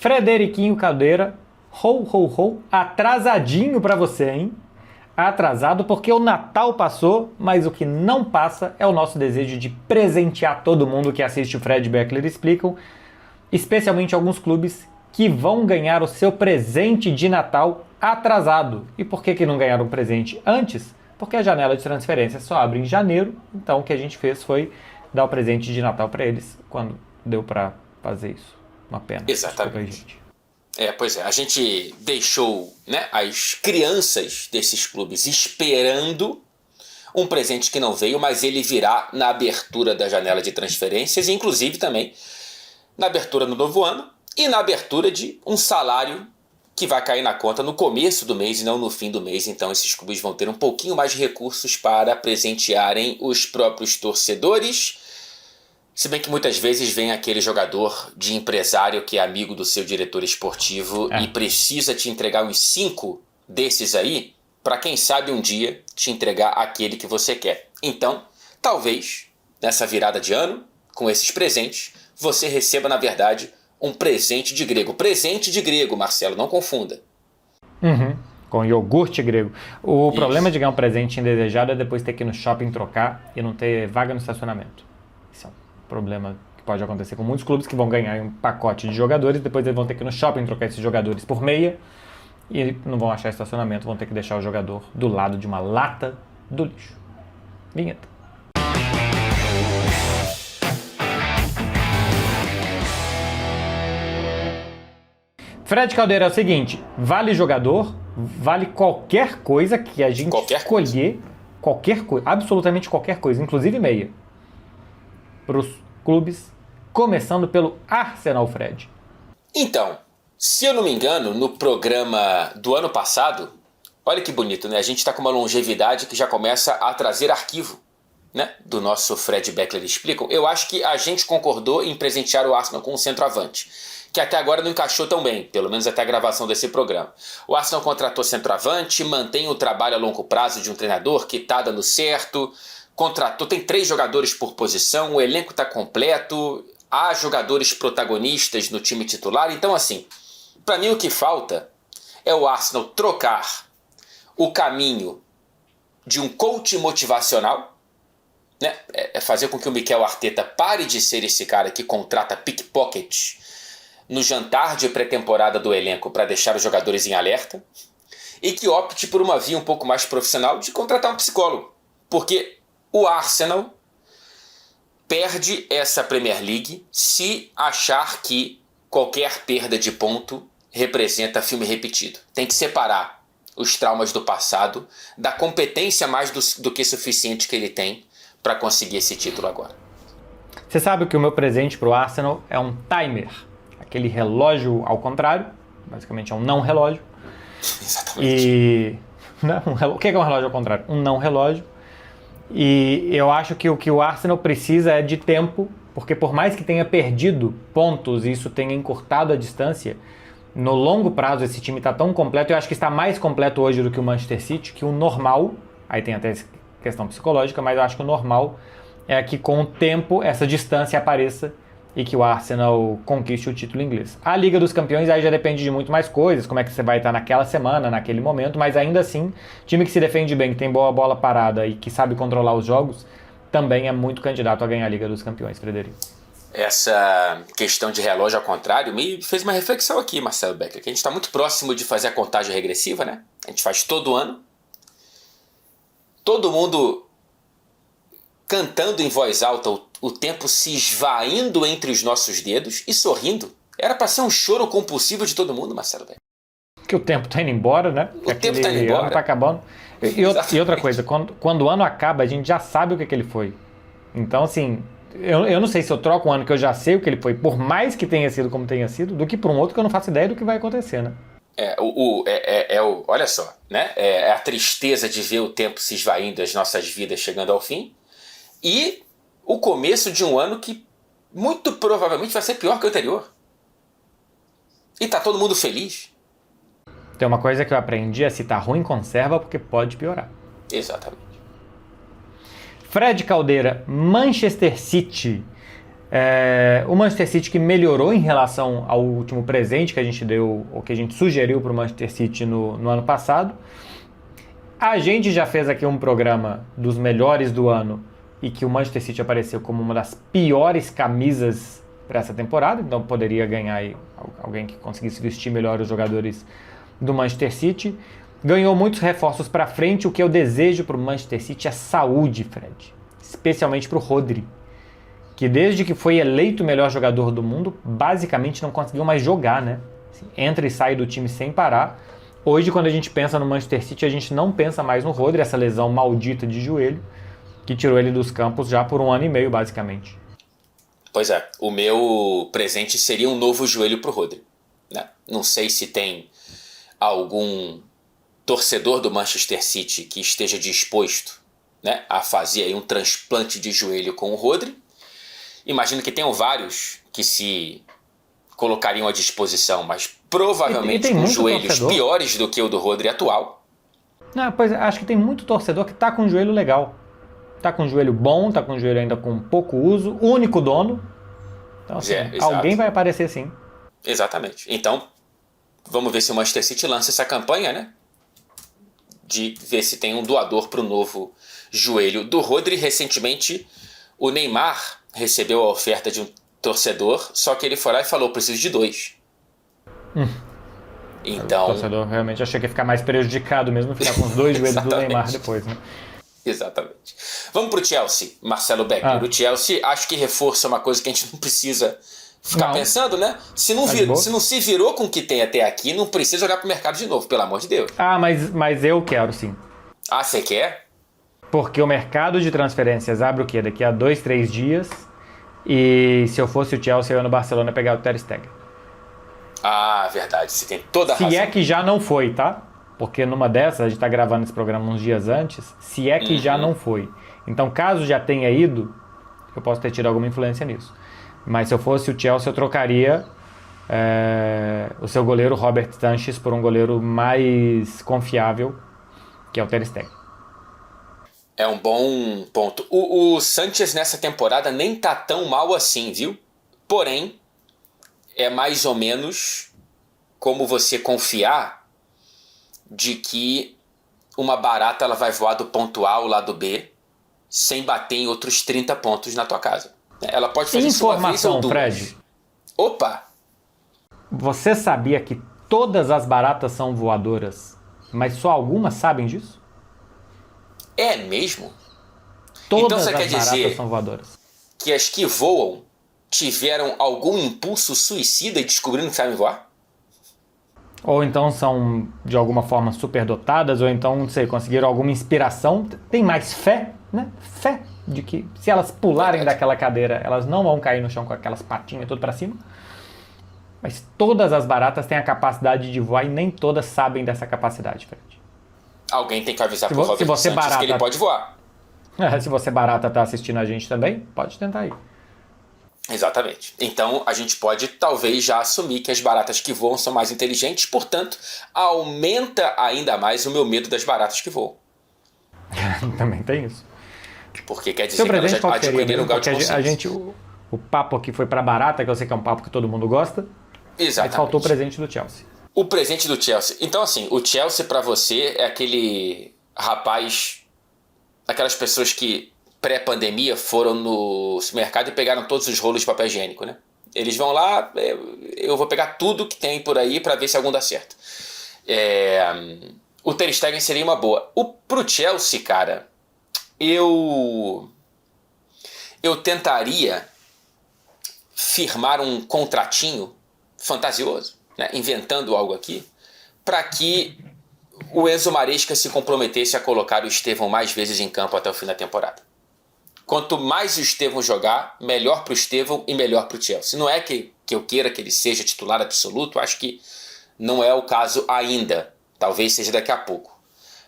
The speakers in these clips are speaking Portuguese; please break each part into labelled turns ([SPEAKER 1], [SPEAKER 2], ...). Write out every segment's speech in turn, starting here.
[SPEAKER 1] Frederiquinho Caldeira, atrasadinho pra você, hein? Atrasado porque o Natal passou, mas o que não passa é o nosso desejo de presentear todo mundo que assiste o Fred Beckler Explicam, especialmente alguns clubes que vão ganhar o seu presente de Natal atrasado. E por que não ganharam o presente antes? Porque a janela de transferência só abre em janeiro, então o que a gente fez foi dar o presente de Natal para eles quando deu para fazer isso. Uma pena.
[SPEAKER 2] Exatamente. Pois é, a gente deixou, né, as crianças desses clubes esperando um presente que não veio, mas ele virá na abertura da janela de transferências, inclusive também na abertura no novo ano e na abertura de um salário que vai cair na conta no começo do mês e não no fim do mês. Então esses clubes vão ter um pouquinho mais de recursos para presentearem os próprios torcedores. Se bem que muitas vezes vem aquele jogador de empresário que é amigo do seu diretor esportivo e precisa te entregar uns 5 desses aí para quem sabe um dia te entregar aquele que você quer. Então, talvez, nessa virada de ano, com esses presentes, você receba, na verdade, um presente de grego. Presente de grego, Marcelo, não confunda.
[SPEAKER 1] Com iogurte grego. O problema de ganhar um presente indesejado é depois ter que ir no shopping trocar e não ter vaga no estacionamento. Isso é um problema que pode acontecer com muitos clubes que vão ganhar um pacote de jogadores, depois eles vão ter que ir no shopping trocar esses jogadores por meia e não vão achar estacionamento, vão ter que deixar o jogador do lado de uma lata do lixo. Vinheta. Fred Caldeira, é o seguinte, vale jogador, vale qualquer coisa que a gente escolher, qualquer coisa, absolutamente qualquer coisa, inclusive meia, para os clubes, começando pelo Arsenal, Fred.
[SPEAKER 2] Então, se eu não me engano, no programa do ano passado, olha que bonito, né? A gente está com uma longevidade que já começa a trazer arquivo, né, do nosso Fred Beckler Explicam. Eu acho que a gente concordou em presentear o Arsenal com um centroavante, que até agora não encaixou tão bem, pelo menos até a gravação desse programa. O Arsenal contratou centroavante, mantém o trabalho a longo prazo de um treinador que está dando certo, tem 3 jogadores por posição, o elenco está completo, há jogadores protagonistas no time titular. Então, assim, para mim o que falta é o Arsenal trocar o caminho de um coach motivacional, né? É fazer com que o Mikel Arteta pare de ser esse cara que contrata pickpockets no jantar de pré-temporada do elenco para deixar os jogadores em alerta, e que opte por uma via um pouco mais profissional de contratar um psicólogo. Porque o Arsenal perde essa Premier League se achar que qualquer perda de ponto representa filme repetido. Tem que separar os traumas do passado da competência mais do que suficiente que ele tem para conseguir esse título agora.
[SPEAKER 1] Você sabe que o meu presente para o Arsenal é um timer, aquele relógio ao contrário, basicamente é um não relógio.
[SPEAKER 2] Exatamente.
[SPEAKER 1] O que é um relógio ao contrário? Um não relógio. E eu acho que o que o Arsenal precisa é de tempo, porque por mais que tenha perdido pontos e isso tenha encurtado a distância, no longo prazo esse time está tão completo, eu acho que está mais completo hoje do que o Manchester City, que o normal, aí tem até questão psicológica, mas eu acho que o normal é que com o tempo essa distância apareça e que o Arsenal conquiste o título inglês. A Liga dos Campeões aí já depende de muito mais coisas, como é que você vai estar naquela semana, naquele momento, mas ainda assim, time que se defende bem, que tem boa bola parada e que sabe controlar os jogos, também é muito candidato a ganhar a Liga dos Campeões, Frederico.
[SPEAKER 2] Essa questão de relógio ao contrário me fez uma reflexão aqui, Marcelo Beckler, que a gente está muito próximo de fazer a contagem regressiva, né? A gente faz todo ano. Todo mundo cantando em voz alta, o tempo se esvaindo entre os nossos dedos e sorrindo. Era para ser um choro compulsivo de todo mundo, Marcelo Beckler.
[SPEAKER 1] Que o tempo tá indo embora, né?
[SPEAKER 2] O tempo tá indo embora. O ano
[SPEAKER 1] tá acabando. E outra coisa, quando o ano acaba, a gente já sabe o que ele foi. Então, assim, eu não sei se eu troco um ano que eu já sei o que ele foi, por mais que tenha sido como tenha sido, do que por um outro que eu não faço ideia do que vai acontecer, né?
[SPEAKER 2] Olha só, né? É a tristeza de ver o tempo se esvaindo, as nossas vidas chegando ao fim, e o começo de um ano que muito provavelmente vai ser pior que o anterior. E tá todo mundo feliz.
[SPEAKER 1] Tem uma coisa que eu aprendi, é se tá ruim, conserva, porque pode piorar.
[SPEAKER 2] Exatamente.
[SPEAKER 1] Fred Caldeira, Manchester City O Manchester City que melhorou em relação ao último presente que a gente deu, ou que a gente sugeriu para o Manchester City no ano passado. A gente já fez aqui um programa dos melhores do ano e que o Manchester City apareceu como uma das piores camisas para essa temporada, então poderia ganhar aí alguém que conseguisse vestir melhor os jogadores do Manchester City. Ganhou muitos reforços para frente. O que eu desejo para o Manchester City é saúde, Fred. Especialmente para o Rodri, que desde que foi eleito o melhor jogador do mundo, basicamente não conseguiu mais jogar, né? Assim, entra e sai do time sem parar. Hoje, quando a gente pensa no Manchester City, a gente não pensa mais no Rodri, essa lesão maldita de joelho, que tirou ele dos campos já por 1 ano e meio, basicamente.
[SPEAKER 2] Pois é, o meu presente seria um novo joelho pro Rodri, né? Não sei se tem algum torcedor do Manchester City que esteja disposto, né, a fazer aí um transplante de joelho com o Rodri. Imagino que tenham vários que se colocariam à disposição, mas provavelmente com joelhos piores do que o do Rodri atual.
[SPEAKER 1] Não, pois acho que tem muito torcedor que tá com um joelho legal. Tá com um joelho bom, tá com um joelho ainda com pouco uso, único dono. Então, assim, alguém vai aparecer sim.
[SPEAKER 2] Exatamente. Então, vamos ver se o Manchester City lança essa campanha, né? De ver se tem um doador para o novo joelho do Rodri. Recentemente, o Neymar recebeu a oferta de um torcedor, só que ele foi lá e falou, preciso de 2. Então,
[SPEAKER 1] o torcedor realmente achei que ia ficar mais prejudicado mesmo, ficar com os 2 joelhos do Neymar depois, né?
[SPEAKER 2] Exatamente. Vamos pro Chelsea, Marcelo Beckler. O Chelsea, acho que reforço é uma coisa que a gente não precisa ficar pensando, né? Se não se virou com o que tem até aqui, não precisa jogar pro mercado de novo, pelo amor de Deus.
[SPEAKER 1] Mas eu quero sim.
[SPEAKER 2] Você quer?
[SPEAKER 1] Porque o mercado de transferências abre o quê? Daqui a 2, 3 dias. E se eu fosse o Chelsea, eu ia no Barcelona pegar o Ter Stegen.
[SPEAKER 2] Verdade. Você tem toda a razão.
[SPEAKER 1] Se é que já não foi, tá? Porque numa dessas, a gente tá gravando esse programa uns dias antes, se é que já não foi. Então, caso já tenha ido, eu posso ter tido alguma influência nisso. Mas se eu fosse o Chelsea, eu trocaria o seu goleiro Robert Sanchez por um goleiro mais confiável, que é o Ter Stegen.
[SPEAKER 2] É um bom ponto. O Sanchez nessa temporada nem tá tão mal assim, viu? Porém, é mais ou menos como você confiar de que uma barata ela vai voar do ponto A ao lado B sem bater em outros 30 pontos na tua casa. Ela pode fazer isso uma vez ou duas.
[SPEAKER 1] Fred.
[SPEAKER 2] Opa!
[SPEAKER 1] Você sabia que todas as baratas são voadoras, mas só algumas sabem disso?
[SPEAKER 2] É mesmo?
[SPEAKER 1] Todas
[SPEAKER 2] então você
[SPEAKER 1] as
[SPEAKER 2] quer
[SPEAKER 1] baratas
[SPEAKER 2] dizer
[SPEAKER 1] são voadoras.
[SPEAKER 2] Que as que voam tiveram algum impulso suicida e descobriram que sabem voar?
[SPEAKER 1] Ou então são de alguma forma superdotadas, ou então, não sei, conseguiram alguma inspiração. Tem mais fé, né? Fé de que se elas pularem daquela cadeira, elas não vão cair no chão com aquelas patinhas tudo pra cima. Mas todas as baratas têm a capacidade de voar e nem todas sabem dessa capacidade, Fred.
[SPEAKER 2] Alguém tem que avisar pro Robert Sanchez que ele pode voar.
[SPEAKER 1] Se você barata tá assistindo a gente também, pode tentar aí.
[SPEAKER 2] Exatamente. Então a gente pode talvez já assumir que as baratas que voam são mais inteligentes, portanto, aumenta ainda mais o meu medo das baratas que voam.
[SPEAKER 1] Também tem isso.
[SPEAKER 2] Porque quer dizer que elas já adquiriram um grau de consciência.
[SPEAKER 1] O papo aqui foi pra barata, que eu sei que é um papo que todo mundo gosta.
[SPEAKER 2] Exatamente.
[SPEAKER 1] Mas faltou o presente do Chelsea.
[SPEAKER 2] O presente do Chelsea. Então assim, o Chelsea pra você é aquele rapaz, aquelas pessoas que pré-pandemia foram no supermercado e pegaram todos os rolos de papel higiênico, né? Eles vão lá, eu vou pegar tudo que tem por aí para ver se algum dá certo. O Ter Stegen seria uma boa. Pro Chelsea, cara, eu tentaria firmar um contratinho fantasioso, né? Inventando algo aqui, para que o Enzo Maresca se comprometesse a colocar o Estevão mais vezes em campo até o fim da temporada. Quanto mais o Estevão jogar, melhor para o Estevão e melhor para o Chelsea. Não é que eu queira que ele seja titular absoluto, acho que não é o caso ainda. Talvez seja daqui a pouco.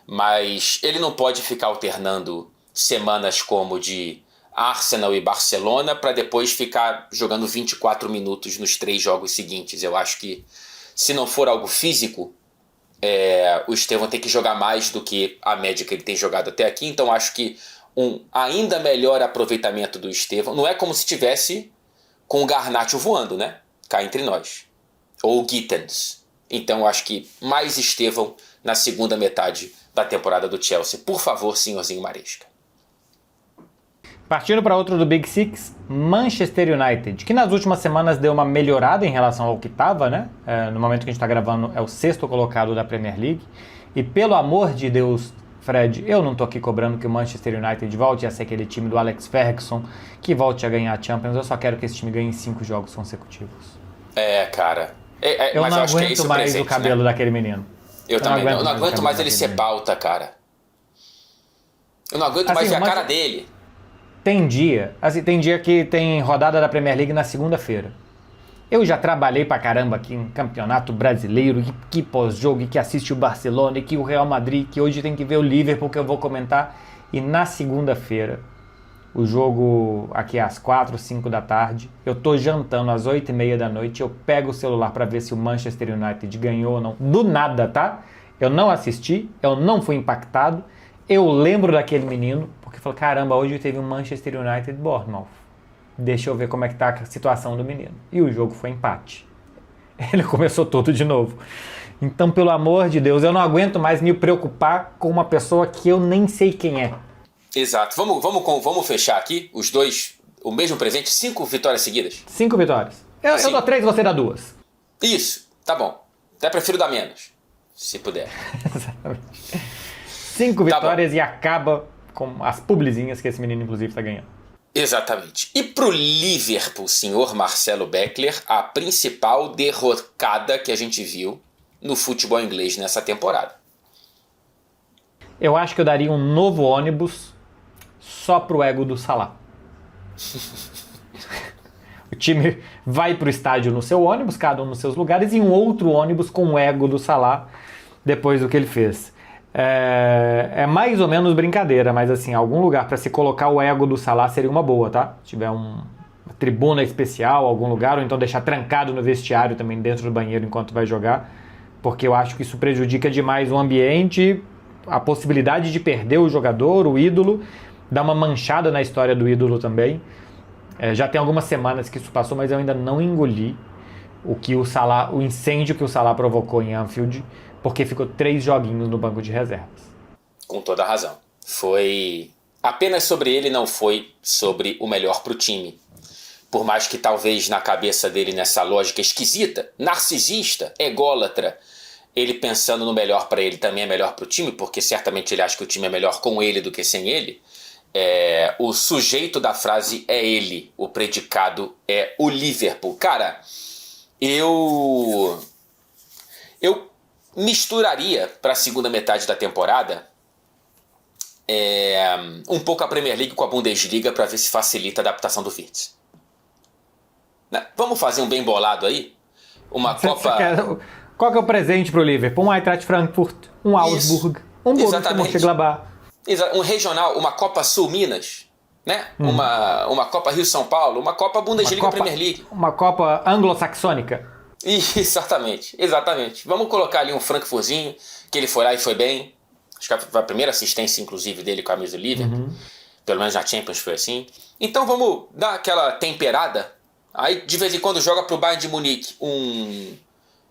[SPEAKER 2] Mas ele não pode ficar alternando semanas como de Arsenal e Barcelona para depois ficar jogando 24 minutos nos 3 jogos seguintes. Eu acho que se não for algo físico, o Estevão tem que jogar mais do que a média que ele tem jogado até aqui. Então acho que um ainda melhor aproveitamento do Estevão. Não é como se tivesse com o Garnacho voando, né? Cá entre nós. Ou o Gittens. Então eu acho que mais Estevão na segunda metade da temporada do Chelsea. Por favor, senhorzinho Maresca.
[SPEAKER 1] Partindo para outro do Big Six, Manchester United, que nas últimas semanas deu uma melhorada em relação ao que estava, né? No momento que a gente está gravando, é o 6º colocado da Premier League. E pelo amor de Deus, Fred, eu não tô aqui cobrando que o Manchester United volte a ser aquele time do Alex Ferguson, que volte a ganhar a Champions. Eu só quero que esse time ganhe 5 jogos consecutivos.
[SPEAKER 2] Cara.
[SPEAKER 1] Eu
[SPEAKER 2] mas
[SPEAKER 1] não
[SPEAKER 2] eu acho que é
[SPEAKER 1] aguento
[SPEAKER 2] esse
[SPEAKER 1] mais
[SPEAKER 2] presente,
[SPEAKER 1] o cabelo
[SPEAKER 2] né?
[SPEAKER 1] daquele menino.
[SPEAKER 2] Eu também não. Eu não aguento mais ele ser pauta, cara. Eu não aguento mais ver a cara dele.
[SPEAKER 1] Tem dia que tem rodada da Premier League na segunda-feira. Eu já trabalhei pra caramba aqui em campeonato brasileiro, que pós-jogo, que assiste o Barcelona, e que o Real Madrid, que hoje tem que ver o Liverpool, que eu vou comentar. E na segunda-feira, o jogo aqui às 4, 5 da tarde, eu tô jantando às 8h30 da noite, eu pego o celular pra ver se o Manchester United ganhou ou não. Do nada, tá? Eu não assisti, eu não fui impactado. Eu lembro daquele menino, porque falei, caramba, hoje teve um Manchester United Bournemouth. Deixa eu ver como é que tá a situação do menino. E o jogo foi empate. Ele começou tudo de novo. Então, pelo amor de Deus, eu não aguento mais me preocupar com uma pessoa que eu nem sei quem é.
[SPEAKER 2] Exato. Vamos fechar aqui os dois, o mesmo presente, 5 vitórias seguidas.
[SPEAKER 1] 5 vitórias. Eu dou 3, você dá 2.
[SPEAKER 2] Isso, tá bom. Até prefiro dar menos, se puder.
[SPEAKER 1] Exatamente. 5 vitórias e acaba com as publizinhas que esse menino, inclusive, está ganhando.
[SPEAKER 2] Exatamente. E pro Liverpool, senhor Marcelo Beckler, a principal derrocada que a gente viu no futebol inglês nessa temporada.
[SPEAKER 1] Eu acho que eu daria um novo ônibus só pro ego do Salah. O time vai pro estádio no seu ônibus, cada um nos seus lugares, e um outro ônibus com o ego do Salah depois do que ele fez. É mais ou menos brincadeira, mas assim, algum lugar para se colocar o ego do Salah seria uma boa, tá? Se tiver uma tribuna especial, algum lugar, ou então deixar trancado no vestiário também dentro do banheiro enquanto vai jogar, porque eu acho que isso prejudica demais o ambiente, a possibilidade de perder o jogador, o ídolo, dá uma manchada na história do ídolo também. Já tem algumas semanas que isso passou, mas eu ainda não engoli o incêndio que o Salah provocou em Anfield, porque ficou 3 joguinhos no banco de reservas.
[SPEAKER 2] Com toda a razão. Foi apenas sobre ele, não foi sobre o melhor pro time. Por mais que talvez na cabeça dele, nessa lógica esquisita, narcisista, ególatra, ele pensando no melhor para ele também é melhor pro time, porque certamente ele acha que o time é melhor com ele do que sem ele. O sujeito da frase é ele, o predicado é o Liverpool. Cara, eu misturaria para a segunda metade da temporada um pouco a Premier League com a Bundesliga para ver se facilita a adaptação do Wirtz. Vamos fazer um bem bolado aí? Uma Copa...
[SPEAKER 1] Qual que é o presente pro Liverpool? Um Eintracht Frankfurt, um Augsburg, um Borussia Mönchengladbach.
[SPEAKER 2] Um regional, uma Copa Sul-Minas, né? Uma Copa Rio-São Paulo, uma Copa Bundesliga Premier League.
[SPEAKER 1] Uma Copa anglo-saxônica.
[SPEAKER 2] Exatamente. Vamos colocar ali um Frankfurtzinho, que ele foi lá e foi bem. Acho que foi a primeira assistência, inclusive, dele com a camisa do Liverpool. Pelo menos na Champions foi assim. Então vamos dar aquela temperada. Aí de vez em quando joga pro Bayern de Munique um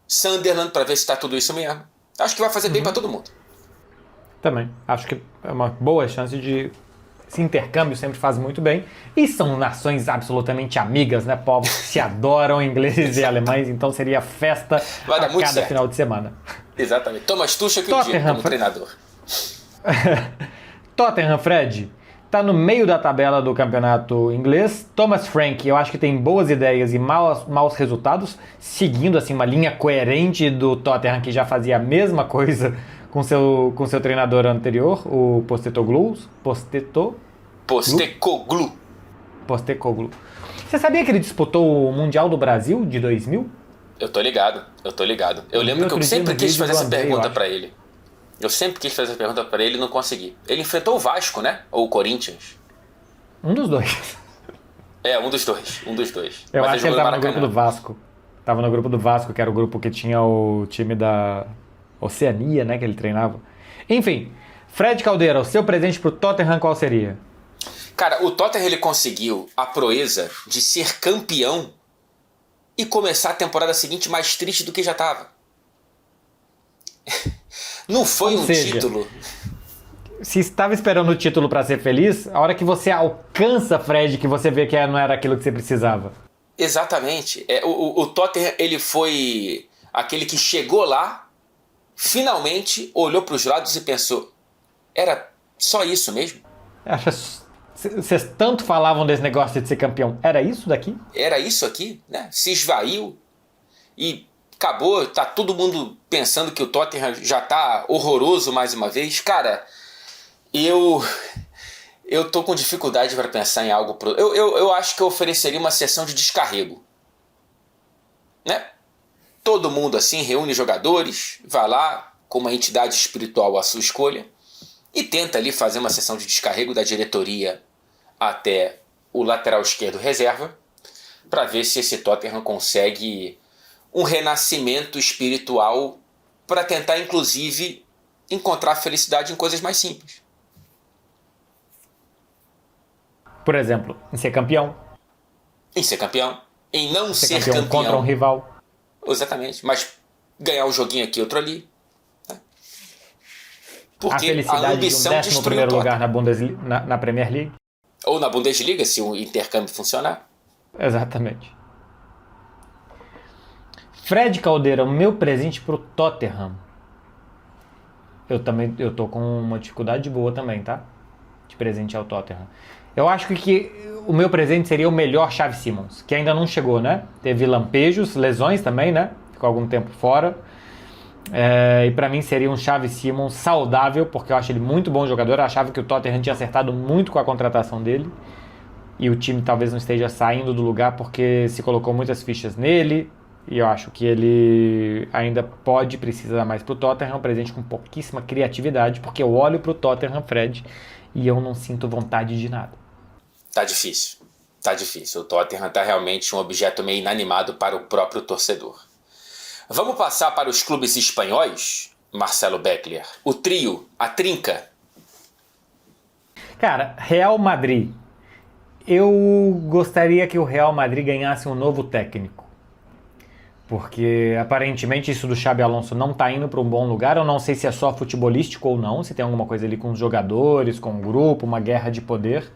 [SPEAKER 2] Sunderland para ver se tá tudo isso mesmo. Acho que vai fazer bem para todo mundo.
[SPEAKER 1] Também. Acho que é uma boa chance de... Esse intercâmbio sempre faz muito bem. E são nações absolutamente amigas, né? Povos que se adoram, ingleses e alemães. Então seria festa a cada final de semana.
[SPEAKER 2] Exatamente. Thomas Tuchel que eu digo como treinador.
[SPEAKER 1] Tottenham, Fred, tá no meio da tabela do campeonato inglês. Thomas Frank, eu acho que tem boas ideias e maus resultados, seguindo assim uma linha coerente do Tottenham, que já fazia a mesma coisa com seu treinador anterior, o Postecoglou. Você sabia que ele disputou o Mundial do Brasil de 2000?
[SPEAKER 2] Eu tô ligado. Eu lembro que eu sempre quis fazer essa pergunta pra ele. E não consegui. Ele enfrentou o Vasco, né? Ou o Corinthians?
[SPEAKER 1] Um dos dois.
[SPEAKER 2] Um dos dois.
[SPEAKER 1] Eu acho que ele tava no grupo do Vasco. Tava no grupo do Vasco, que era o grupo que tinha o time da Oceania, né? Que ele treinava. Enfim, Fred Caldeira, o seu presente pro Tottenham qual seria?
[SPEAKER 2] Cara, o Tottenham ele conseguiu a proeza de ser campeão e começar a temporada seguinte mais triste do que já estava. Não foi
[SPEAKER 1] Ou
[SPEAKER 2] um
[SPEAKER 1] seja,
[SPEAKER 2] título.
[SPEAKER 1] se estava esperando o título para ser feliz, a hora que você alcança, Fred, que você vê que não era aquilo que você precisava.
[SPEAKER 2] Exatamente. O Tottenham ele foi aquele que chegou lá, finalmente olhou para os lados e pensou: era só isso mesmo?
[SPEAKER 1] Vocês tanto falavam desse negócio de ser campeão. Era isso daqui?
[SPEAKER 2] Era isso aqui, né? Se esvaiu e acabou. Tá todo mundo pensando que o Tottenham já tá horroroso mais uma vez. Cara, eu tô com dificuldade para pensar em algo. Eu acho que eu ofereceria uma sessão de descarrego, né? Todo mundo assim reúne jogadores, vai lá com uma entidade espiritual à sua escolha e tenta ali fazer uma sessão de descarrego da diretoria até o lateral esquerdo reserva, para ver se esse Tottenham consegue um renascimento espiritual para tentar, inclusive, encontrar felicidade em coisas mais simples.
[SPEAKER 1] Por exemplo, em ser campeão.
[SPEAKER 2] Em ser campeão, em não ser
[SPEAKER 1] campeão
[SPEAKER 2] campeão.
[SPEAKER 1] Contra um rival.
[SPEAKER 2] Exatamente, mas ganhar um joguinho aqui, outro ali. Né? Porque
[SPEAKER 1] a felicidade
[SPEAKER 2] a ambição
[SPEAKER 1] de um 11º lugar na Premier League.
[SPEAKER 2] Ou na Bundesliga, se o intercâmbio funcionar.
[SPEAKER 1] Exatamente. Fred Caldeira, o meu presente pro Tottenham. Eu tô com uma dificuldade boa também, tá? De presente ao Tottenham. Eu acho que o meu presente seria o melhor Xavi Simons, que ainda não chegou, né? Teve lampejos, lesões também, né? Ficou algum tempo fora. E pra mim seria um Xavi Simons saudável, porque eu acho ele muito bom jogador. Eu achava que o Tottenham tinha acertado muito com a contratação dele. E o time talvez não esteja saindo do lugar porque se colocou muitas fichas nele. E eu acho que ele ainda precisa dar mais pro Tottenham. É um presente com pouquíssima criatividade, porque eu olho pro Tottenham, Fred, e eu não sinto vontade de nada.
[SPEAKER 2] Tá difícil. Tá difícil. O Tottenham tá realmente um objeto meio inanimado para o próprio torcedor. Vamos passar para os clubes espanhóis, Marcelo Beckler. O trio, a trinca.
[SPEAKER 1] Cara, Real Madrid. Eu gostaria que o Real Madrid ganhasse um novo técnico. Porque aparentemente isso do Xabi Alonso não tá indo para um bom lugar. Eu não sei se é só futebolístico ou não, se tem alguma coisa ali com os jogadores, com o grupo, uma guerra de poder.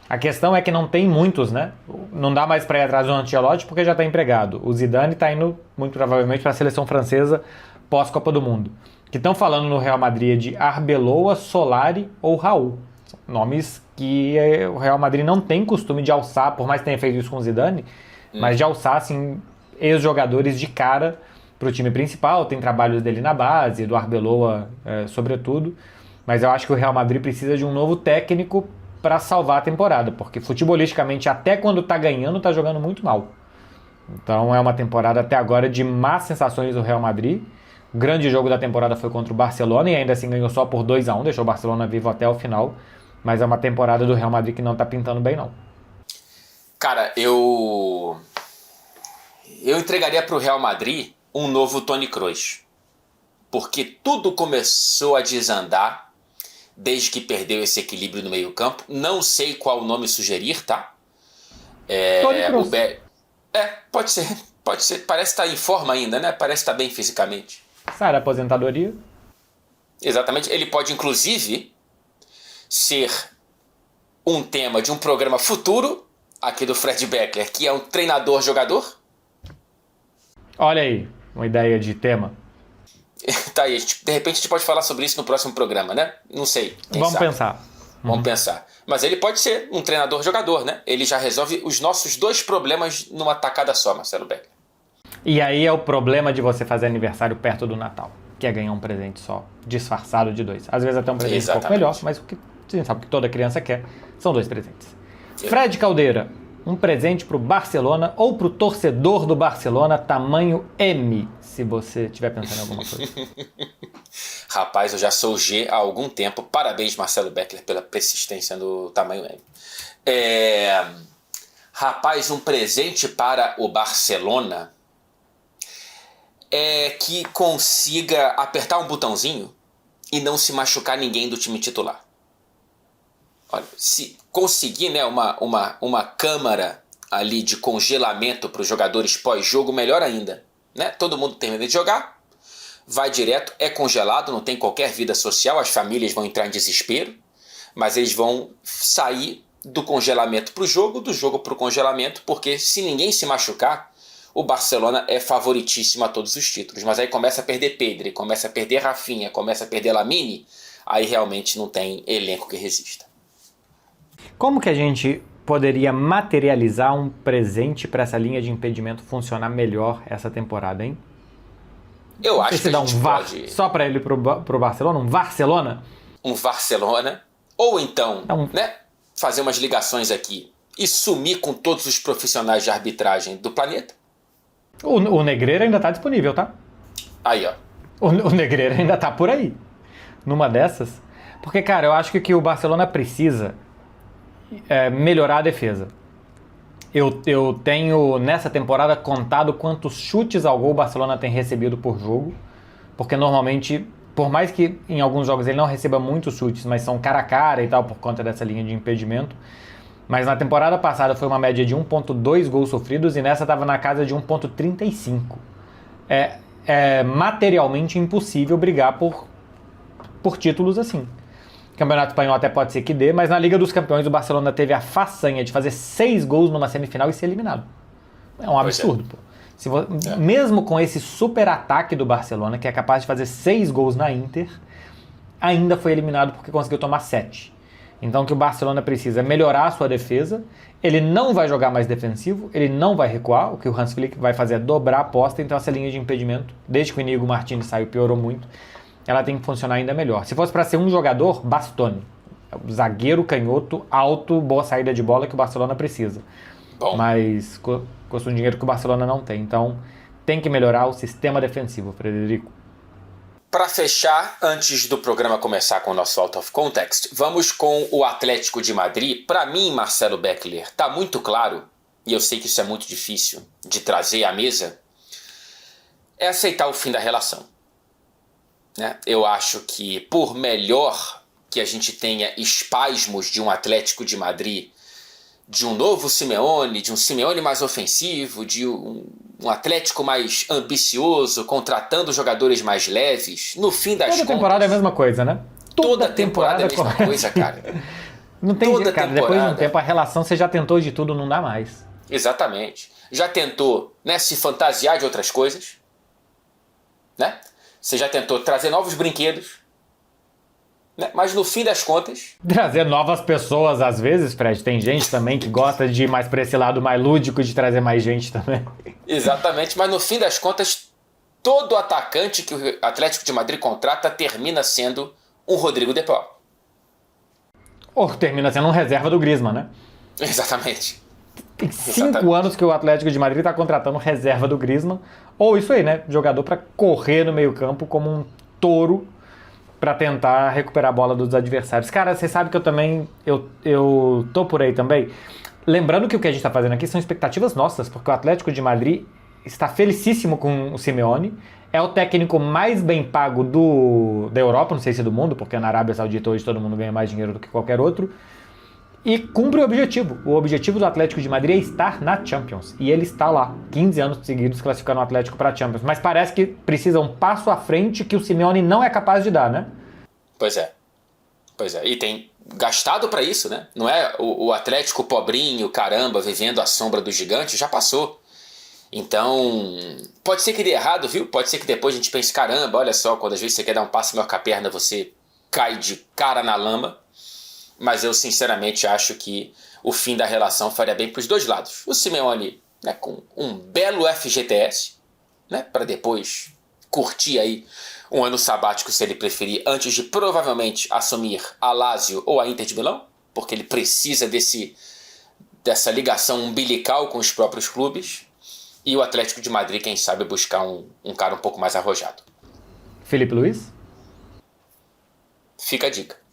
[SPEAKER 1] A questão é que não tem muitos, né? Não dá mais para ir atrás do Ancelotti porque já está empregado. O Zidane está indo, muito provavelmente, para a seleção francesa pós-Copa do Mundo. Que estão falando no Real Madrid de Arbeloa, Solari ou Raul. São nomes que o Real Madrid não tem costume de alçar, por mais que tenha feito isso com o Zidane, mas de alçar, assim, ex-jogadores de cara para o time principal. Tem trabalhos dele na base, do Arbeloa, sobretudo. Mas eu acho que o Real Madrid precisa de um novo técnico para salvar a temporada, porque futebolisticamente, até quando tá ganhando, tá jogando muito mal. Então é uma temporada até agora de más sensações do Real Madrid. O grande jogo da temporada foi contra o Barcelona e ainda assim ganhou só por 2-1, deixou o Barcelona vivo até o final. Mas é uma temporada do Real Madrid que não tá pintando bem, não.
[SPEAKER 2] Cara, eu entregaria pro Real Madrid um novo Toni Kroos. Porque tudo começou a desandar desde que perdeu esse equilíbrio no meio-campo. Não sei qual nome sugerir, tá?
[SPEAKER 1] Toni Kroos.
[SPEAKER 2] Pode ser. Parece estar em forma ainda, né? Parece estar bem fisicamente.
[SPEAKER 1] Sai da aposentadoria.
[SPEAKER 2] Exatamente. Ele pode, inclusive, ser um tema de um programa futuro, aqui do Fred Beckler, que é um treinador-jogador.
[SPEAKER 1] Olha aí, uma ideia de tema.
[SPEAKER 2] Tá aí, de repente a gente pode falar sobre isso no próximo programa, né? Não sei.
[SPEAKER 1] Vamos pensar.
[SPEAKER 2] Vamos pensar. Mas ele pode ser um treinador-jogador, né? Ele já resolve os nossos dois problemas numa tacada só, Marcelo Beckler.
[SPEAKER 1] E aí é o problema de você fazer aniversário perto do Natal, que é ganhar um presente só, disfarçado de dois. Às vezes até um presente um pouco melhor, mas o que a gente sabe que toda criança quer são dois presentes. Fred Caldeira, um presente pro Barcelona ou pro torcedor do Barcelona tamanho M, se você estiver pensando em alguma coisa.
[SPEAKER 2] Rapaz, eu já sou G há algum tempo. Parabéns, Marcelo Beckler, pela persistência no tamanho M. Rapaz, um presente para o Barcelona é que consiga apertar um botãozinho e não se machucar ninguém do time titular. olha, se conseguir, né, uma câmara ali de congelamento para os jogadores pós-jogo, melhor ainda. Né? Todo mundo termina de jogar, vai direto, é congelado, não tem qualquer vida social, as famílias vão entrar em desespero, mas eles vão sair do congelamento para o jogo, do jogo para o congelamento, porque se ninguém se machucar, o Barcelona é favoritíssimo a todos os títulos. Mas aí começa a perder Pedri, começa a perder Rafinha, começa a perder Lamine, aí realmente não tem elenco que resista.
[SPEAKER 1] Como que a gente poderia materializar um presente para essa linha de impedimento funcionar melhor essa temporada, hein?
[SPEAKER 2] Eu acho que a gente
[SPEAKER 1] pode... Só para ele pro Barcelona? Um Barcelona?
[SPEAKER 2] Um Barcelona. Ou então, né, fazer umas ligações aqui e sumir com todos os profissionais de arbitragem do planeta.
[SPEAKER 1] O Negreira ainda tá disponível, tá?
[SPEAKER 2] Aí, ó.
[SPEAKER 1] O Negreira ainda tá por aí. Numa dessas. Porque, cara, eu acho que o que o Barcelona precisa é melhorar a defesa. Eu tenho, nessa temporada, contado quantos chutes ao gol o Barcelona tem recebido por jogo. Porque, normalmente, por mais que em alguns jogos ele não receba muitos chutes, mas são cara a cara e tal, por conta dessa linha de impedimento. Mas na temporada passada foi uma média de 1,2 gols sofridos e nessa estava na casa de 1,35. É materialmente impossível brigar por títulos assim. O Campeonato Espanhol até pode ser que dê, mas na Liga dos Campeões o Barcelona teve a façanha de fazer 6 gols numa semifinal e ser eliminado. É um absurdo, pô. Mesmo com esse super ataque do Barcelona, que é capaz de fazer 6 gols na Inter, ainda foi eliminado porque conseguiu tomar 7. Então o que o Barcelona precisa é melhorar a sua defesa. Ele não vai jogar mais defensivo, ele não vai recuar. O que o Hans Flick vai fazer é dobrar a aposta. Então essa linha de impedimento, desde que o Inigo Martínez saiu, piorou muito. Ela tem que funcionar ainda melhor. Se fosse para ser um jogador, Bastoni. Zagueiro, canhoto, alto, boa saída de bola que o Barcelona precisa. Bom. Mas custa um dinheiro que o Barcelona não tem. Então tem que melhorar o sistema defensivo, Frederico.
[SPEAKER 2] Para fechar, antes do programa começar com o nosso Out of Context, vamos com o Atlético de Madrid. Para mim, Marcelo Beckler, está muito claro, e eu sei que isso é muito difícil de trazer à mesa, é aceitar o fim da relação. Né? Eu acho que, por melhor que a gente tenha espasmos de um Atlético de Madrid, de um novo Simeone, de um Simeone mais ofensivo, de um Atlético mais ambicioso, contratando jogadores mais leves, no fim das contas...
[SPEAKER 1] Toda temporada é a mesma coisa, né?
[SPEAKER 2] Toda temporada é a mesma coisa, cara.
[SPEAKER 1] Não tem jeito, cara. Depois de um tempo, a relação você já tentou de tudo, não dá mais.
[SPEAKER 2] Exatamente. Já tentou, né, se fantasiar de outras coisas, né? Você já tentou trazer novos brinquedos, né? Mas no fim das contas...
[SPEAKER 1] Trazer novas pessoas às vezes, Fred. Tem gente também que gosta de ir mais para esse lado mais lúdico, de trazer mais gente também.
[SPEAKER 2] Exatamente, mas no fim das contas, todo atacante que o Atlético de Madrid contrata termina sendo um Rodrigo de Paul.
[SPEAKER 1] Ou termina sendo um reserva do Griezmann, né?
[SPEAKER 2] Exatamente.
[SPEAKER 1] Tem 5 anos que o Atlético de Madrid está contratando reserva do Griezmann. Ou isso aí, né? Jogador para correr no meio campo como um touro para tentar recuperar a bola dos adversários. Cara, você sabe que eu também... Eu tô por aí também. Lembrando que o que a gente está fazendo aqui são expectativas nossas, porque o Atlético de Madrid está felicíssimo com o Simeone. É o técnico mais bem pago da Europa, não sei se do mundo, porque na Arábia Saudita hoje todo mundo ganha mais dinheiro do que qualquer outro. E cumpre o objetivo. O objetivo do Atlético de Madrid é estar na Champions. E ele está lá, 15 anos seguidos classificando o Atlético para a Champions. Mas parece que precisa um passo à frente que o Simeone não é capaz de dar, né?
[SPEAKER 2] Pois é. Pois é. E tem gastado para isso, né? Não é o Atlético pobrinho, caramba, vivendo à sombra do gigante, já passou. Então, pode ser que dê errado, viu? Pode ser que depois a gente pense, caramba, olha só, quando às vezes você quer dar um passo maior com a perna, você cai de cara na lama. Mas eu sinceramente acho que o fim da relação faria bem para os dois lados. O Simeone, né, com um belo FGTS, né, para depois curtir aí um ano sabático, se ele preferir, antes de provavelmente assumir a Lazio ou a Inter de Milão, porque ele precisa dessa ligação umbilical com os próprios clubes. E o Atlético de Madrid, quem sabe, buscar um cara um pouco mais arrojado.
[SPEAKER 1] Felipe Luiz?
[SPEAKER 2] Fica a dica.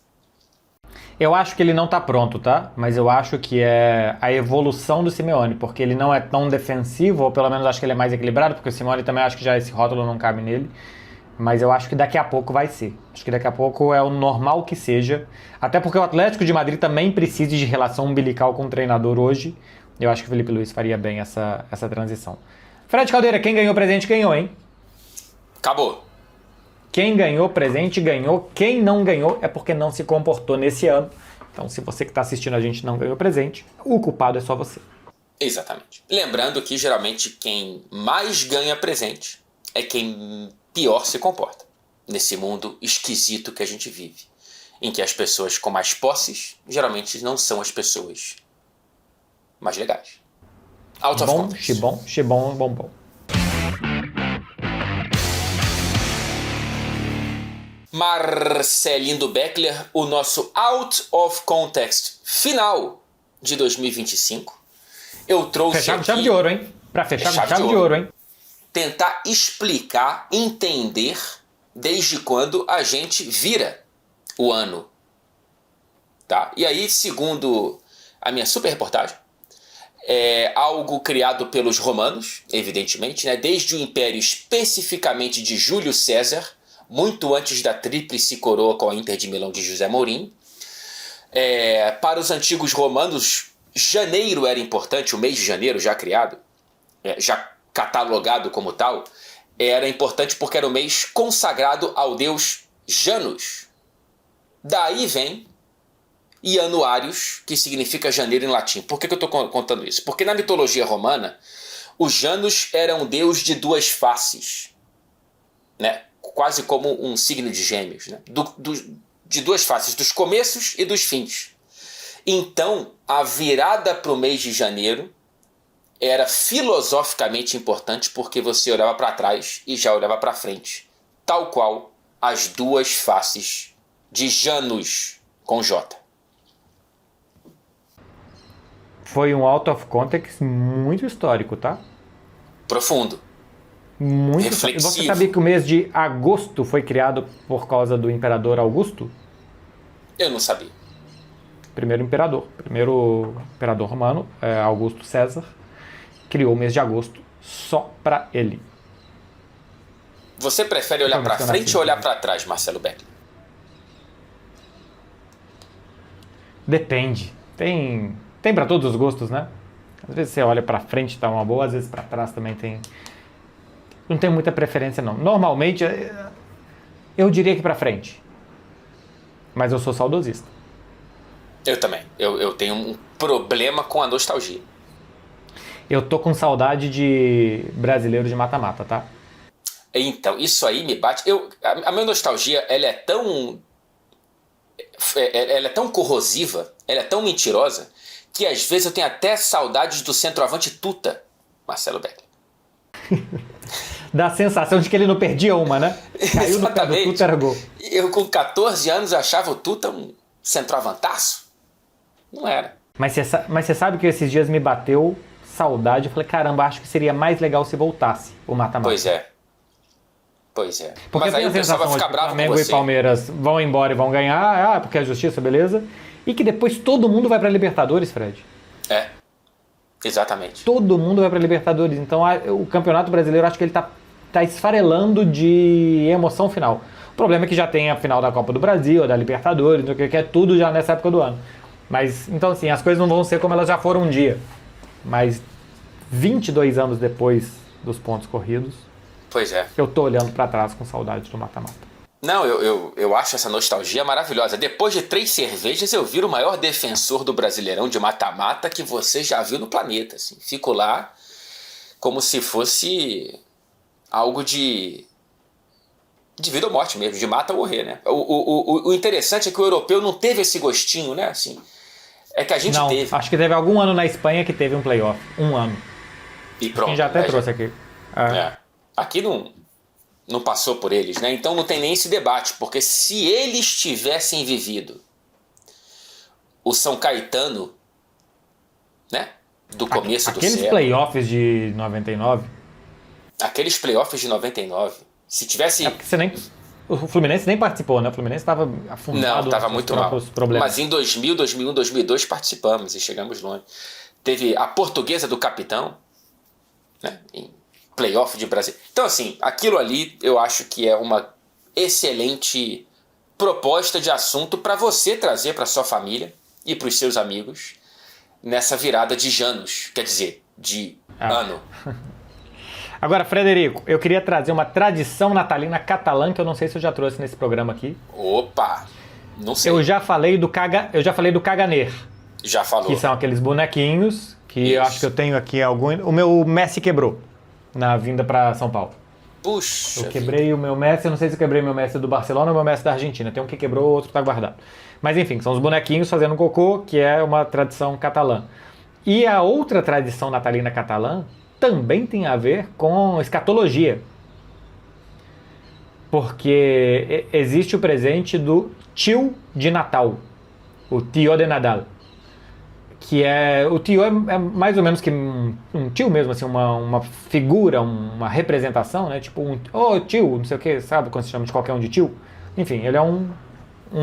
[SPEAKER 1] Eu acho que ele não tá pronto, tá? Mas eu acho que é a evolução do Simeone, porque ele não é tão defensivo, ou pelo menos acho que ele é mais equilibrado, porque o Simeone também acho que já esse rótulo não cabe nele. Mas eu acho que daqui a pouco vai ser. Acho que daqui a pouco é o normal que seja. Até porque o Atlético de Madrid também precisa de relação umbilical com o treinador hoje. Eu acho que o Felipe Luiz faria bem essa transição. Fred Caldeira, quem ganhou presente ganhou, hein?
[SPEAKER 2] Acabou.
[SPEAKER 1] Quem ganhou presente ganhou. Quem não ganhou é porque não se comportou nesse ano. Então, se você que está assistindo a gente não ganhou presente, o culpado é só você.
[SPEAKER 2] Exatamente. Lembrando que geralmente quem mais ganha presente é quem pior se comporta nesse mundo esquisito que a gente vive, em que as pessoas com mais posses geralmente não são as pessoas mais legais. Out of
[SPEAKER 1] Bom,
[SPEAKER 2] context.
[SPEAKER 1] xibom, bom.
[SPEAKER 2] Marcelindo Beckler, o nosso Out of Context final de 2025. Eu trouxe
[SPEAKER 1] Fechar com
[SPEAKER 2] aqui,
[SPEAKER 1] chave de ouro, hein? Pra fechar com chave de ouro, hein?
[SPEAKER 2] tentar explicar, entender desde quando a gente vira o ano. Tá? E aí, segundo a minha super reportagem, é algo criado pelos romanos, evidentemente, né? Desde o Império especificamente de Júlio César, muito antes da tríplice coroa com a Inter de Milão de José Mourinho. Para os antigos romanos, janeiro era importante, o mês de janeiro já criado, já catalogado como tal, era importante porque era o mês consagrado ao deus Janus. Daí vem Januarius, que significa janeiro em latim. Por que eu estou contando isso? Porque na mitologia romana, o Janus era um deus de duas faces, né? Quase como um signo de gêmeos, né? De duas faces, dos começos e dos fins. Então, a virada para o mês de janeiro era filosoficamente importante porque você olhava para trás e já olhava para frente, tal qual as duas faces de Janus com J.
[SPEAKER 1] Foi um out of context muito histórico, tá?
[SPEAKER 2] Profundo.
[SPEAKER 1] Muito
[SPEAKER 2] reflexivo.
[SPEAKER 1] histórico. Você sabia que o mês de agosto foi criado por causa do imperador Augusto?
[SPEAKER 2] Eu não sabia.
[SPEAKER 1] Primeiro imperador romano, Augusto César, criou o mês de agosto só para ele.
[SPEAKER 2] Você prefere olhar para frente ou olhar para trás, Marcelo Beckler?
[SPEAKER 1] Depende. Tem para todos os gostos, né? Às vezes você olha para frente, tá uma boa, às vezes para trás também tem. Não tem muita preferência, não. Normalmente, eu diria que para frente. Mas eu sou saudosista.
[SPEAKER 2] Eu também. Eu tenho um problema com a nostalgia.
[SPEAKER 1] Eu tô com saudade de brasileiro de mata-mata, tá?
[SPEAKER 2] Então, isso aí me bate. A minha nostalgia, ela é tão corrosiva, ela é tão mentirosa, que às vezes eu tenho até saudades do centroavante Tuta, Marcelo Beckler.
[SPEAKER 1] Dá a sensação de que ele não perdia uma, né? Caiu no pé do Tuta, era gol.
[SPEAKER 2] Eu com 14 anos achava o Tuta um centroavantaço. Não era.
[SPEAKER 1] Mas você sabe que esses dias me bateu saudade. Eu falei, caramba, acho que seria mais legal se voltasse o mata-mata.
[SPEAKER 2] Pois é.
[SPEAKER 1] Porque
[SPEAKER 2] mas aí o pessoal vai ficar bravo com você.
[SPEAKER 1] Flamengo e Palmeiras vão embora e vão ganhar, porque é justiça, beleza. E que depois todo mundo vai pra Libertadores, Fred.
[SPEAKER 2] Exatamente.
[SPEAKER 1] Todo mundo vai pra Libertadores. Então o Campeonato Brasileiro, acho que ele tá esfarelando de emoção final. O problema é que já tem a final da Copa do Brasil, da Libertadores, que é tudo já nessa época do ano. Mas, então assim, as coisas não vão ser como elas já foram um dia. Mas 22 anos depois dos pontos corridos,
[SPEAKER 2] pois é.
[SPEAKER 1] Eu tô olhando pra trás com saudade do mata-mata.
[SPEAKER 2] Não, eu acho essa nostalgia maravilhosa. Depois de 3 cervejas, eu viro o maior defensor do Brasileirão de mata-mata que você já viu no planeta. Assim. Fico lá como se fosse algo de vida ou morte mesmo, de mata ou morrer, né? O interessante é que o europeu não teve esse gostinho, né? Assim, é que a gente teve.
[SPEAKER 1] Acho que teve algum ano na Espanha que teve um playoff. Um ano.
[SPEAKER 2] E pronto.
[SPEAKER 1] Quem já até trouxe aqui.
[SPEAKER 2] Aqui não passou por eles, né? Então não tem nem esse debate, porque se eles tivessem vivido o São Caetano, né? Do começo do século.
[SPEAKER 1] Aqueles playoffs de 99.
[SPEAKER 2] Aqueles playoffs de 99. Se tivesse...
[SPEAKER 1] O Fluminense nem participou, né? O Fluminense estava afundado.
[SPEAKER 2] Não, estava muito mal.
[SPEAKER 1] Problemas.
[SPEAKER 2] Mas em 2000, 2001, 2002 participamos e chegamos longe. Teve a Portuguesa do Capitão, né? Em playoff de Brasil. Então, assim, aquilo ali eu acho que é uma excelente proposta de assunto para você trazer para sua família e para os seus amigos nessa virada de Janus, quer dizer, de ano.
[SPEAKER 1] Agora, Frederico, eu queria trazer uma tradição natalina catalã que eu não sei se eu já trouxe nesse programa aqui.
[SPEAKER 2] Opa! Não sei.
[SPEAKER 1] Eu já falei do Caganer.
[SPEAKER 2] Já falou.
[SPEAKER 1] Que são aqueles bonequinhos que eu acho que eu tenho aqui algum. O meu Messi quebrou na vinda para São Paulo.
[SPEAKER 2] Puxa.
[SPEAKER 1] Eu quebrei o meu Messi, eu não sei se eu quebrei meu Messi do Barcelona ou meu Messi da Argentina. Tem um que quebrou, o outro tá guardado. Mas enfim, são os bonequinhos fazendo cocô, que é uma tradição catalã. E a outra tradição natalina catalã também tem a ver com escatologia. Porque existe o presente do tio de Natal, o tio de Nadal. Que é, o tio é mais ou menos que um tio mesmo, assim, uma figura, uma representação, né? Tipo, tio, não sei o que, sabe quando se chama de qualquer um de tio? Enfim, ele é um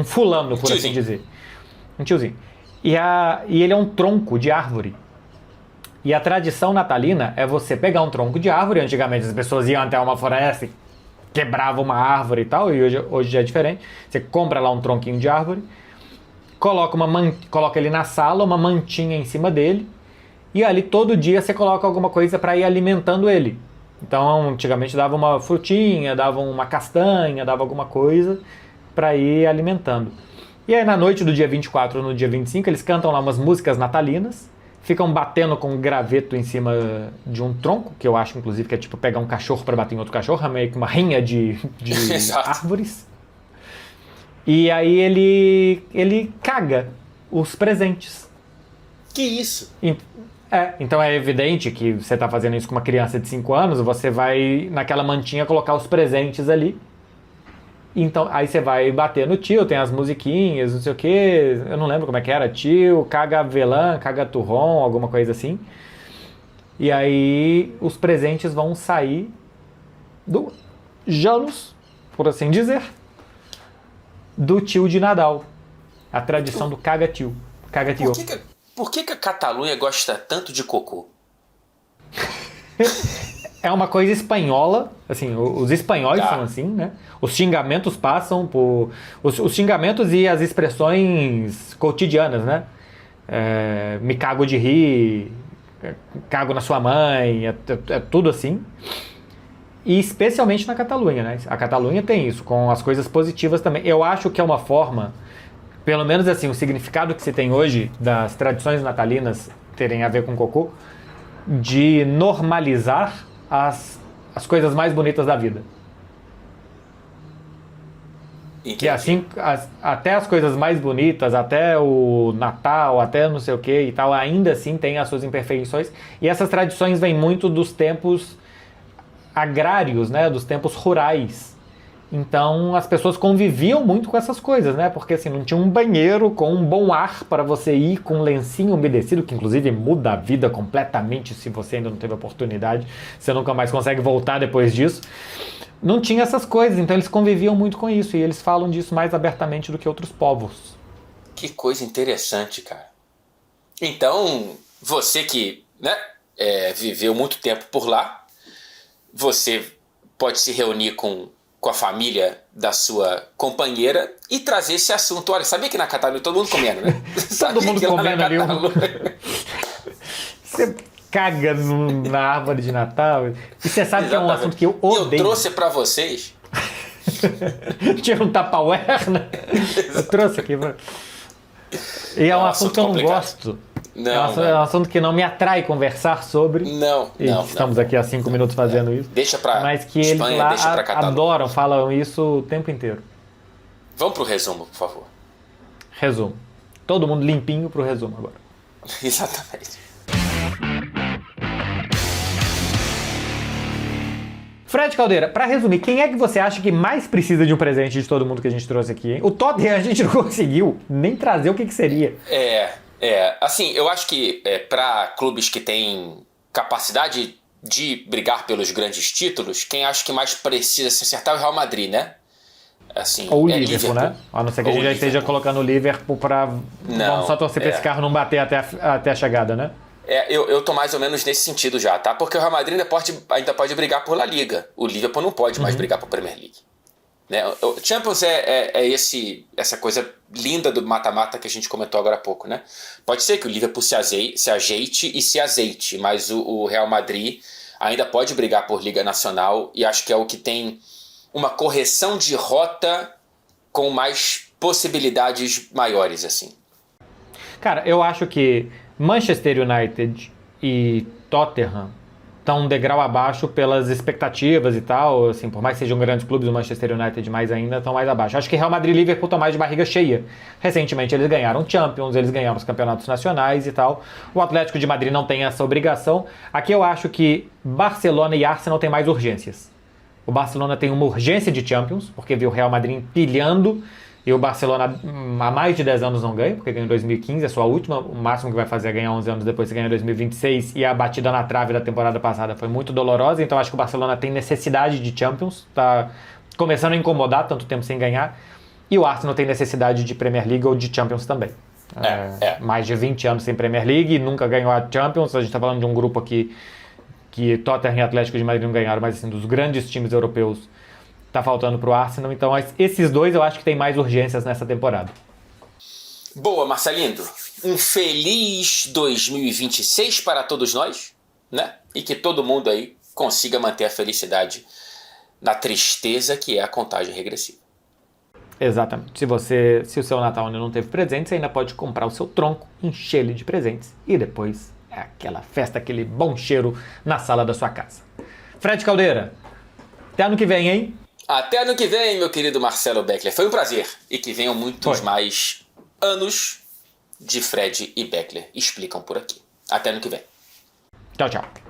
[SPEAKER 1] fulano, por assim dizer. Um tiozinho. E ele é um tronco de árvore. E a tradição natalina é você pegar um tronco de árvore. Antigamente as pessoas iam até uma floresta e quebravam uma árvore e tal, e hoje já é diferente. Você compra lá um tronquinho de árvore, coloca ele na sala, uma mantinha em cima dele, e ali todo dia você coloca alguma coisa para ir alimentando ele. Então, antigamente dava uma frutinha, dava uma castanha, dava alguma coisa para ir alimentando. E aí na noite do dia 24 ou no dia 25, eles cantam lá umas músicas natalinas, ficam batendo com um graveto em cima de um tronco, que eu acho inclusive que é tipo pegar um cachorro para bater em outro cachorro, é meio que uma rinha de árvores. E aí ele caga os presentes.
[SPEAKER 2] Que isso?
[SPEAKER 1] Então é evidente que você está fazendo isso com uma criança de 5 anos, você vai naquela mantinha colocar os presentes ali. Então aí você vai bater no tio, tem as musiquinhas, não sei o que, eu não lembro como é que era, tio, caga avelã, caga turrom, alguma coisa assim. E aí os presentes vão sair do Janus, por assim dizer, do tio de Nadal. A tradição do caga-tio. Caga-tio.
[SPEAKER 2] Por que a Catalunha gosta tanto de cocô?
[SPEAKER 1] É uma coisa espanhola, assim, os espanhóis são assim, né? Os xingamentos passam por... Os xingamentos e as expressões cotidianas, né? Me cago de rir, cago na sua mãe, é tudo assim. E especialmente na Catalunha, né? A Catalunha tem isso, com as coisas positivas também. Eu acho que é uma forma, pelo menos assim, o significado que se tem hoje das tradições natalinas terem a ver com cocô, de normalizar as coisas mais bonitas da vida. Entendi. Que assim, até as coisas mais bonitas, até o Natal, até não sei o que e tal, ainda assim tem as suas imperfeições. E essas tradições vêm muito dos tempos agrários, né, dos tempos rurais. Então as pessoas conviviam muito com essas coisas, né? Porque assim, não tinha um banheiro com um bom ar para você ir com um lencinho umedecido, que inclusive muda a vida completamente se você ainda não teve oportunidade, você nunca mais consegue voltar depois disso. Não tinha essas coisas, então eles conviviam muito com isso e eles falam disso mais abertamente do que outros povos.
[SPEAKER 2] Que coisa interessante, cara. Então, você que, né, viveu muito tempo por lá, você pode se reunir com a família da sua companheira e trazer esse assunto. Olha, sabia que na Catalunha todo mundo comendo, né?
[SPEAKER 1] Todo mundo comendo ali. Você caga na árvore de Natal. E você sabe que é um assunto que eu odeio.
[SPEAKER 2] Eu trouxe pra vocês.
[SPEAKER 1] Tira um Tupperware, né? Eu trouxe aqui. E é um assunto que eu não gosto. É um assunto que não me atrai conversar sobre.
[SPEAKER 2] Não.
[SPEAKER 1] Estamos aqui há 5 minutos fazendo isso.
[SPEAKER 2] Deixa pra
[SPEAKER 1] Mas que
[SPEAKER 2] Espanha,
[SPEAKER 1] eles lá
[SPEAKER 2] deixa pra Catalunha.
[SPEAKER 1] Adoram, falam isso o tempo inteiro.
[SPEAKER 2] Vamos pro resumo, por favor.
[SPEAKER 1] Resumo. Todo mundo limpinho pro resumo agora.
[SPEAKER 2] Exatamente.
[SPEAKER 1] Fred Caldeira, pra resumir, quem é que você acha que mais precisa de um presente de todo mundo que a gente trouxe aqui, hein? O Tottenham a gente não conseguiu nem trazer o que seria.
[SPEAKER 2] Assim, eu acho que para clubes que têm capacidade de brigar pelos grandes títulos, quem acho que mais precisa se acertar é o Real Madrid, né? Assim,
[SPEAKER 1] ou o Liverpool, né? A não ser que a gente já esteja colocando o Liverpool pra... Vamos só torcer pra esse carro não bater até a chegada, né?
[SPEAKER 2] Eu tô mais ou menos nesse sentido já, tá? Porque o Real Madrid ainda pode brigar por La Liga. O Liverpool não pode mais brigar por Premier League. Né? O Champions essa coisa linda do mata-mata que a gente comentou agora há pouco, né? Pode ser que o Liverpool se ajeite e se azeite, mas o Real Madrid ainda pode brigar por Liga Nacional e acho que é o que tem uma correção de rota com mais possibilidades maiores, assim.
[SPEAKER 1] Cara, eu acho que Manchester United e Tottenham estão um degrau abaixo pelas expectativas e tal, assim, por mais que sejam grandes clubes, o Manchester United mais ainda estão mais abaixo. Acho que Real Madrid e Liverpool estão mais de barriga cheia. Recentemente eles ganharam Champions, eles ganharam os campeonatos nacionais e tal. O Atlético de Madrid não tem essa obrigação. Aqui eu acho que Barcelona e Arsenal têm mais urgências. O Barcelona tem uma urgência de Champions, porque viu o Real Madrid empilhando, e o Barcelona há mais de 10 anos não ganha, porque ganhou em 2015, a sua última, o máximo que vai fazer é ganhar 11 anos depois, ganha em 2026, e a batida na trave da temporada passada foi muito dolorosa, então acho que o Barcelona tem necessidade de Champions, tá começando a incomodar tanto tempo sem ganhar, e o Arsenal tem necessidade de Premier League ou de Champions também. Mais de 20 anos sem Premier League, nunca ganhou a Champions, a gente está falando de um grupo aqui que Tottenham e Atlético de Madrid não ganharam, mas assim, dos grandes times europeus tá faltando pro Arsenal, então esses dois eu acho que tem mais urgências nessa temporada.
[SPEAKER 2] Boa, Marcelindo. Um feliz 2026 para todos nós, né? E que todo mundo aí consiga manter a felicidade na tristeza que é a contagem regressiva.
[SPEAKER 1] Exatamente. Se o seu Natal ainda não teve presentes, você ainda pode comprar o seu tronco, encher ele de presentes e depois é aquela festa, aquele bom cheiro na sala da sua casa. Fred Caldeira, até ano que vem, hein?
[SPEAKER 2] Até ano que vem, meu querido Marcelo Beckler. Foi um prazer. E que venham muitos mais anos de Fred e Beckler explicam por aqui. Até ano que vem.
[SPEAKER 1] Tchau, tchau.